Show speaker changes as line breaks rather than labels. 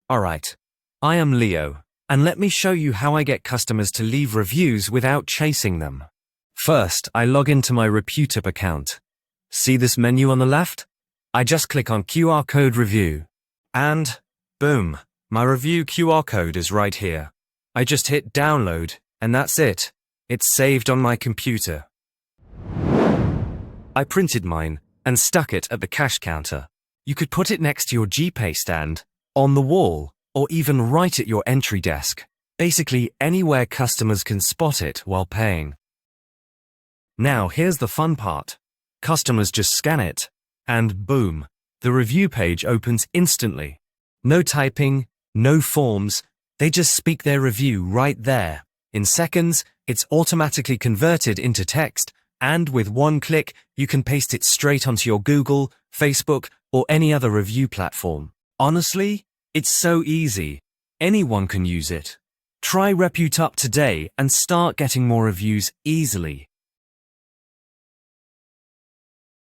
Alright, I am Leo, and let me show you how I get customers to leave reviews without chasing them. First, I log into my ReputeUp account. See this menu on the left? I just click on QR code review. And, boom, my review QR code is right here. I just hit download, and that's it. It's saved on my computer. I printed mine and stuck it at the cash counter. You could put it next to your GPay stand, on the wall, or even right at your entry desk. Basically anywhere customers can spot it while paying. Now here's the fun part. Customers just scan it, and boom, the review page opens instantly. No typing, no forms, they just speak their review right there. In seconds, it's automatically converted into text, and with one click, you can paste it straight onto your Google, Facebook, or any other review platform. Honestly, it's so easy. Anyone can use it. Try ReputeUp today and start getting more reviews easily.